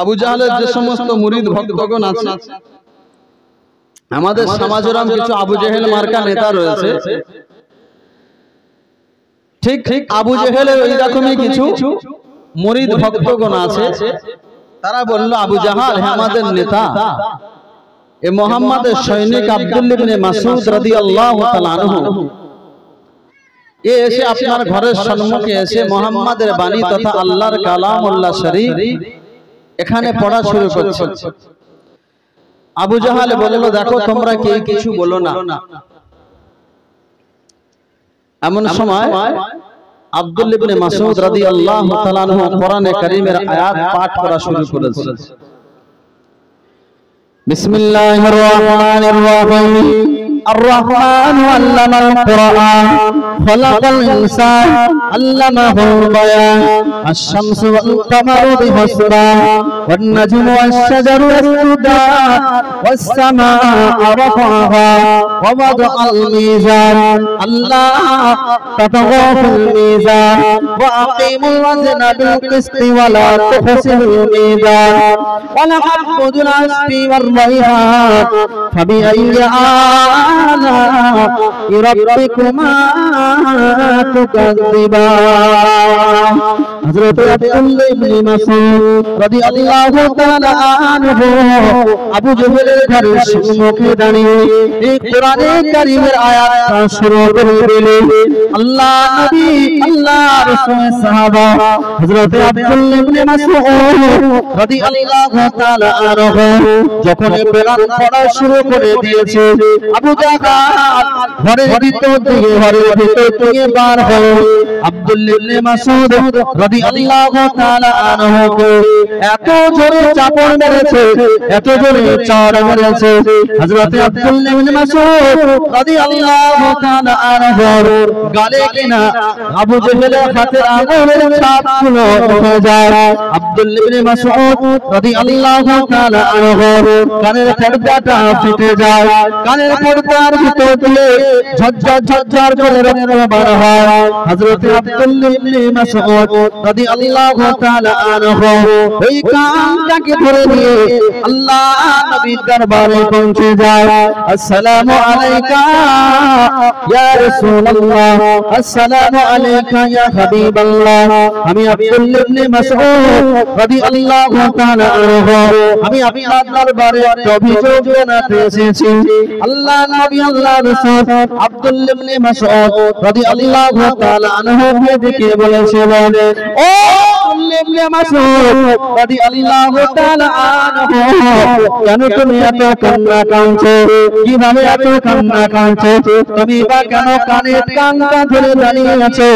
আবু জাহলের যে সমস্ত মুরিদ ভক্তগণ আছে, আমাদের সমাজের কিছু আবু জেহেল মার্কা নেতা রয়েছে, ঠিক ঠিক আবু জেহেলের ওই রকমই কিছু মুরিদ ভক্তগণ আছে। তারা বলল, আবু জাহাল হে আমাদের নেতা, এ মুহাম্মাদের সৈনিক আব্দুল্লাহ ইবনে মাসউদ রাদিয়াল্লাহু তাআলা আনহু এসে আপনার ঘরের সম্মুখে এসে মুহাম্মাদের বাণী তথা আল্লাহর কালামুল্লাহ শরীফ এখানে পড়া শুরু করছে। আবু জাহাল বলল, দেখো তোমরা কেউ কিছু বলো না। এমন সময় আব্দুল্লাহ ইবনে মাসউদ রাদিয়াল্লাহু তাআলা আনহু কোরআনে কারীমের আয়াত পাঠ করা শুরু করেছেন। বিসমিল্লাহির রহমানির রহিম। الرحمن علم القرآن خلق الإنسان علمه البيان الشمس والقمر بحسبان والنجم والشجر يسجدان والسماء رفعها ووضع الميزان ألا تطغوا في الميزان وأقيموا الوزن بالقسط ولا تخسروا الميزان ولتعبدوا العشب والريحان فبأي ربكما تكذبان। হযরত আব্দুল্লাহ ইবনে মাসউদ রাদিয়াল্লাহু তাআলা আনহু আবু জেহেলের ঘরের সম্মুখে দাঁড়িয়ে এই কোরআনে কারীমের আয়াতটা শুরু করে দিলেন। আল্লাহ নবী, আল্লাহ রাসূলের সাহাবা হযরত আব্দুল্লাহ ইবনে মাসউদ রাদিয়াল্লাহু তাআলা আনহু যখন কোরআন পড়া শুরু করে দিয়েছে, আবু জাহাল ঘরের ভিতর থেকে বার হয়ে আব্দুল্লাহ ইবনে মাসউদ রাদিয়াল্লাহু তাআলা আনহুকে এত জোরে চাপড় মেরেছে, এত জোরে চড় মেরেছে, হযরত আব্দুল্লাহ ইবনে মাসউদ রাদিয়াল্লাহু তাআলা আনহুর গালে কিনা আবু জেহেলের হাতের আঙুলের ছাপগুলো উঠে যায়। আব্দুল্লাহ ইবনে মাসউদ রাদিয়াল্লাহু তাআলা আনহুর কানের পর্দাটা ফেটে যায়। কানের পর্দার ভিতর দিয়ে ঝরঝর ঝরঝর করে রক্ত বের হয়। হযরত আব্দুল্লাহ ইবনে মাসউদ রাদিয়াল্লাহু তাআলা আনহু ওই কানটাকে ধরে নিয়ে আল্লাহ নবীর দরবারে পৌঁছে যায়। আসসালামু আলাইকা ইয়া রাসূলুল্লাহ, আসসালামু আলাইকা ইয়া হাবিবাল্লাহ। আমি আব্দুল্লাহ ইবনে মাসউদ রাদিয়াল্লাহু তাআলা আনহু আমি আপনার দরবারে একটা অভিযোগ জানাতে এসেছি। আল্লাহ নবী, আল্লাহ রাসূল আব্দুল্লাহ ইবনে মাসউদ রাদিয়াল্লাহু তাআলা আনহুকে ডেকে বলেছিলেন, ও আব্দুল্লাহ ইবনে মাসউদ রাদিয়াল্লাহু তাআলা আনহু, কেন তুমি এত কান্না কাঁদছো? কিভাবে এত কান্না কাঁদছো? তুমি বা কেন কানটা ধরে দাঁড়িয়ে আছো?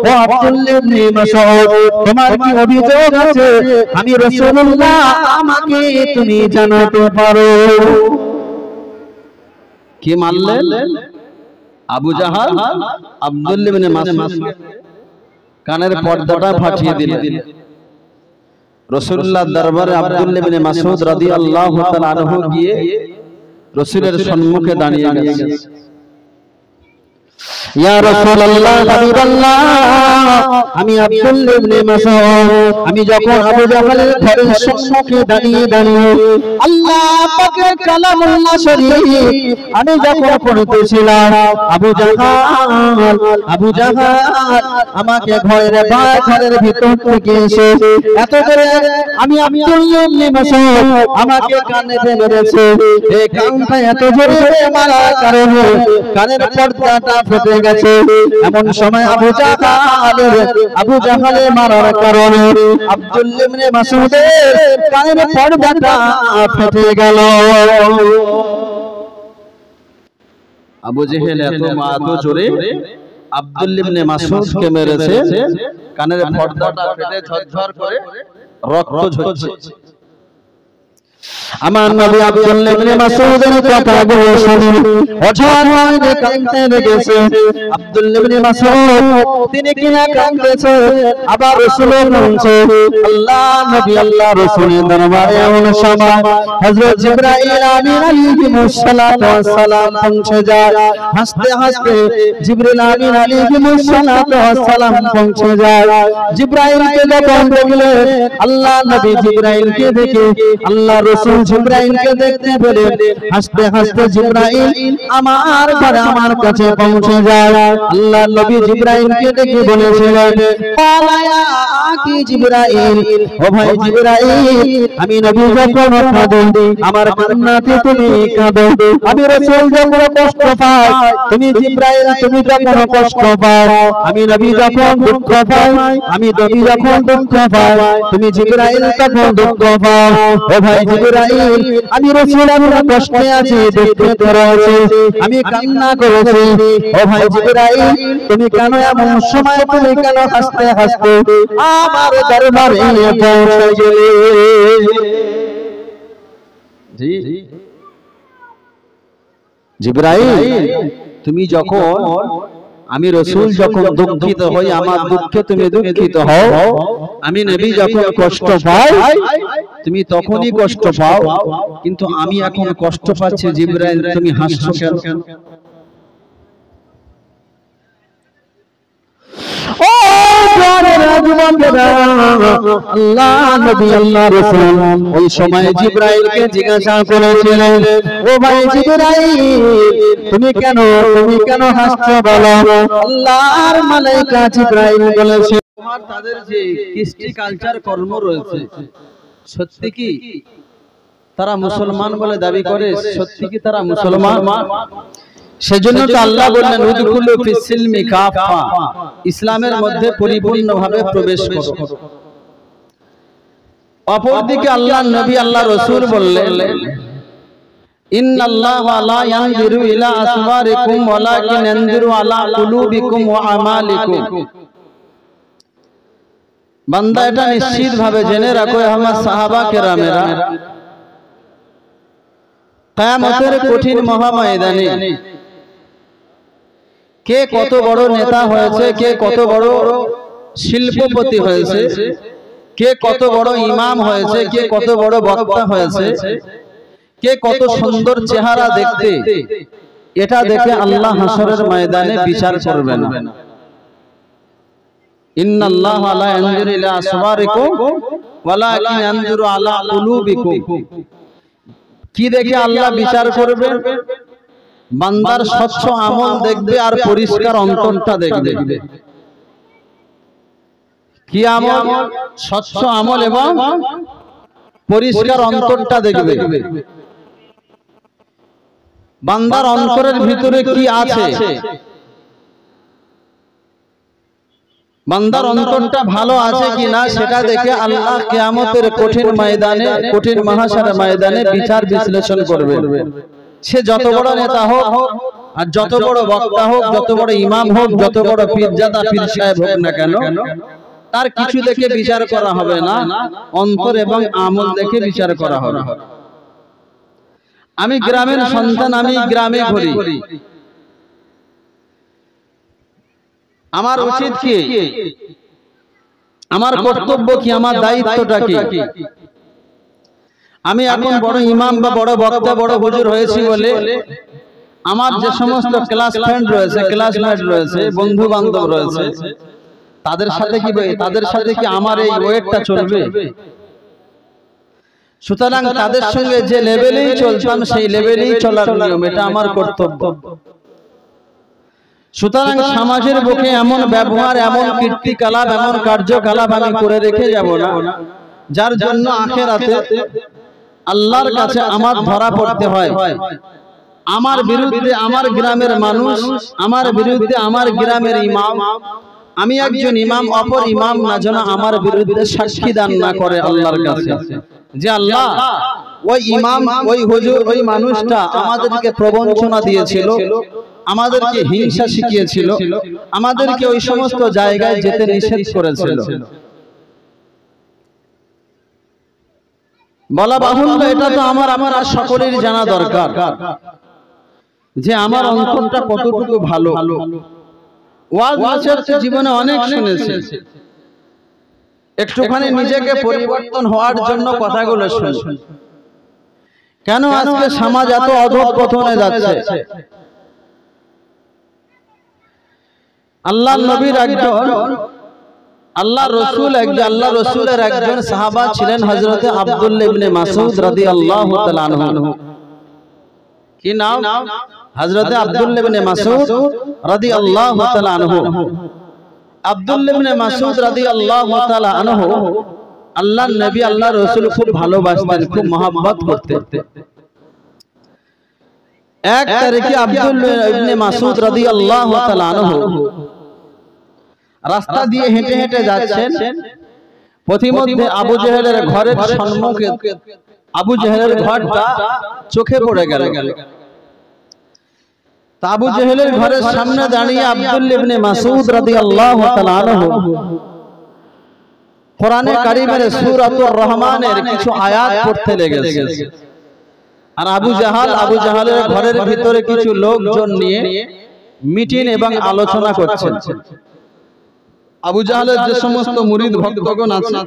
ও আব্দুল্লাহ ইবনে মাসউদ, তোমার কি অভিযোগ আছে? আমি রাসূলুল্লাহ, আমাকে তুমি জানাতে পারো। কি মানলেন? আবু জাহাল আব্দুল্লাহ ইবনে মাসউদ কানের পর্দাটা ফাটিয়ে দিলেন। রাসূলুল্লাহর দরবারে আব্দুল্লাহ ইবনে মাসউদ রাদিয়াল্লাহু তাআলা আনহু গিয়ে রাসূলের সম্মুখে দাঁড়িয়ে গেলেন। ইয়া রাসূলুল্লাহ, হাবিবাল্লাহ, আমি আব্দুল্লাহ ইবনে মাসউদ আমি যখন আবু জাহলের ঘরের সম্মুখে দাঁড়িয়ে আল্লাহ পাকের কালামুল্লাহ শরীফ আমি যখন পড়তেছিলাম, আবু জাহাল আমাকে ঘরের ভিতর থেকে এসে এত করে আমি আব্দুল্লাহ ইবনে মাসউদ আমাকে কানে মেরেছে। এই কানটা এত জোরে মারার কারণে কানের পর্দাটা ফেটে গেছে। এমন সময় আবু জাহালের মারার কারণে আব্দুল্লাহ ইবনে মাসউদের কানের পর্দাটা ফেটে গেল। আবু জেহেল এত জোরে আব্দুল্লাহ ইবনে মাসউদকে মেরেছে, কানের পর্দাটা ফেটে ঝরঝর করে রক্ত ঝরছে। আমার নবী আব্দুল্লাহ ইবনে মাসউদের কথাগুলো শুনে হঠাৎ করে কাঁদতে লেগেছে। আব্দুল্লাহ ইবনে মাসউদ তিনি কিনা কাঁদতেছে, আবার রাসূল বলছে আল্লাহ নবী আল্লাহ রাসূলের দরবারে এমন সময় হযরত জিবরাইল আমিন আলাইহিস সালাতু ওয়াস সালাম পৌঁছে যায়। হাসতে হাসতে জিবরাইল আমিন আলাইহিস সালাতু ওয়াস সালাম পৌঁছে যায়। জিবরাইলকে যখন দেখলেন, আল্লাহ নবী জিবরাইলকে দেখে আল্লাহ রাসূল জিবরাইলকে দেখতে পেলে হাসতে হাসতে জিবরাইল আমার ঘরে আমার কাছে পৌঁছে যায়। আল্লাহ নবী জিবরাইলকে দেখে বলেছিলেন পালায়া কি জিবরাইল, ও ভাই জিবরাইল আমি নবী যখন কাঁদে আমার কান্নাতে তুমি কাঁদো, আমি রাসূল যখন কষ্ট পাই তুমি জিবরাইল তুমি যখন কষ্ট পাও, আমি নবী যখন দুঃখ পাই আমি নবী যখন দুঃখ পাই তুমি জিবরাইল তখন দুঃখ পাও। ও ভাই জিবরাইল আমি রাসূল আমরা কষ্টে আছি, দুঃখিত রয়েছি, আমি কান্না করেছি। ও ভাই জিবরাইল তুমি কেন এমন সময় তুমি কেন হাসতে হাসতে আমার দরবারে পৌঁছে গেলে? জি জিবরাইল তুমি যখন আমি রাসূল যখন দুঃখিত হই আমার দুঃখে তুমি দুঃখিত হও, আমি নবী যখন কষ্ট পাই তুমি তখনই কষ্ট পাও, কিন্তু আমি এখন কষ্ট পাচ্ছি জিবরাইল তুমি হাসছো কেন? ও আল্লাহ নবী আল্লাহ রাসূল ওই সময় জিবরাইলকে জিজ্ঞাসা করেছিলেন ও ভাই জিবরাইল তুমি কেন হাসছো বলো? আল্লাহর মালায়েকা জিবরাইল বলেছে তোমার তাদের যে কৃষ্টি কালচার কর্ম রয়েছে সত্যি কি তারা মুসলমান বলে দাবি করে? সত্যি কি তারা মুসলমান? সেজন্য তো আল্লাহ বললেন উদখুলু ফিস সিলমি কাফা, ইসলামের মধ্যে পরিপূর্ণভাবে প্রবেশ করো। অপরদিকে আল্লাহ নবী আল্লাহ রাসূল বললেন ইন্নাল্লাহা লা ইয়ানজুরু ইলা আসওয়ারিকুম ওয়ালাকিন ইয়ানজুরু আলা কুলুবিকুম ওয়া আমালিকুম। বান্দা এটা নিশ্চিতভাবে জেনে রাখো আমার সাহাবা কেরামেরা কিয়ামতের কঠিন মহাময়দানে কে কত বড় নেতা হয়েছে, কে কত বড় শিল্পপতি হয়েছে, কে কত বড় ইমাম হয়েছে, কে কত বড় বক্তা হয়েছে, কে কত সুন্দর চেহারা দেখতে, এটা দেখে আল্লাহ হাসরের ময়দানে বিচার করবেন। ইন্নাল্লাহা লা ইয়ানজুরু ইলা আসওয়ারিকুম ওয়ালাকিন ইয়ানজুরু আলা কুলুবিকুম। কি দেখে আল্লাহ বিচার করবে? বান্দার স্বচ্ছ আমল দেখবে আর পরিষ্কার অন্তরটা দেখবে। কি আমল? স্বচ্ছ আমল এবং পরিষ্কার অন্তরটা দেখবে। বান্দার অন্তরের ভিতরে কি আছে, বান্দার অন্তরটা ভালো আছে কিনা সেটা দেখে আল্লাহ কিয়ামতের কঠিন ময়দানে, কঠিন মাহশারের ময়দানে বিচার বিশ্লেষণ করবে। সে যত বড় নেতা হোক আর যত বড় বক্তা হোক, যত বড় ইমাম হোক, যত বড় পীরজাদা পীর সাহেব হোক না কেন, তার কিছু দেখে বিচার করা হবে না, অন্তর এবং আমল দেখে বিচার করা হবে। আমি গ্রামের সন্তান, আমি গ্রামে ঘুরি, আমার উচিত কি, আমার কর্তব্য কি, আমার দায়িত্বটা কি? আমি এখন বড় ইমাম বা বড় বক্তা, বড় হুজুর হয়েছি বলে আমার যে সমস্ত ক্লাস ফ্রেন্ড রয়েছে, ক্লাসমেট রয়েছে, বন্ধু বান্ধব রয়েছে, তাদের সাথে কি আমার এই ওয়েটটা চলবে? সুতরাং তাদের সঙ্গে যে লেভেলেই চলতাম সেই লেভেলেই চলার নিয়ম, এটা আমার কর্তব্য। সুতরাং সমাজের বুকে এমন ব্যবহার, এমন কীর্তিকলাপ, এমন কার্যকলাপ আমি করে রেখে যাব না যার জন্য আখিরাতে আল্লাহর কাছে আমার ধরা পড়তে হয়। আমার বিরুদ্ধে আমার গ্রামের মানুষ, আমার বিরুদ্ধে আমার গ্রামের ইমাম, আমি একজন ইমাম, অপর ইমাম না যেন আমার বিরুদ্ধে সাক্ষী দান না করে আল্লাহর কাছে যে আল্লাহ ওই ইমাম, ওই হুজুর, ওই মানুষটা আমাদেরকে প্রবঞ্চনা দিয়েছিল, আমাদেরকে হিংসা শিখিয়েছিল, আমাদেরকে ওই সমস্ত জায়গায় যেতে নিষেধ করেছিল। বলা বাহুল্য, এটা তো আমার আর সকলের জানা দরকার যে আমার অন্তরটা কতটুকু ভালো। ওয়াজ নসিহত জীবনে অনেক শুনেছি, একটুখানি নিজেকে পরিবর্তন হওয়ার জন্য কথাগুলো শুনি। কেন আজকে সমাজ এত অধঃপতনে যাচ্ছে? আল্লাহ নবীর একজন, আল্লাহ রসুলের একজন সাহাবা ছিলেন হযরত আব্দুল্লাহ ইবনে মাসউদ রাদিয়াল্লাহু তাআলা আনহু। কি নাম? হযরত আব্দুল্লাহ ইবনে মাসউদ রাদিয়াল্লাহু তাআলা আনহু। আব্দুল্লাহ ইবনে মাসউদ রাদিয়াল্লাহু তাআলা আনহু আল্লাহর নবী আল্লাহ রাসূল খুব ভালোবাসতেন, খুব মহব্বত করতেন। এক তারিখে আব্দুল্লাহ ইবনে মাসউদ রাদিয়াল্লাহু তাআলা আনহু রাস্তা দিয়ে হেঁটে হেঁটে যাচ্ছেন। পথিমধ্যে আবু জেহেলের ঘরের সম্মুখে আবু জেহেলের ঘরটা চোখে পড়ে গেল। আবু জেহেলের ঘরের সামনে দাঁড়িয়ে আব্দুল্লাহ ইবনে মাসউদ রাদিয়াল্লাহু তাআলা আনহু কোরআনে কারীমের সূরাতুর রহমানের কিছু আয়াত পড়তে লেগেছে। আর আবু জাহালের ঘরের ভিতরে কিছু লোকজন নিয়ে মিটিং এবং আলোচনা করছেন। আবু জাহালের যে সমস্ত মুরিদ ভক্তগণ আছে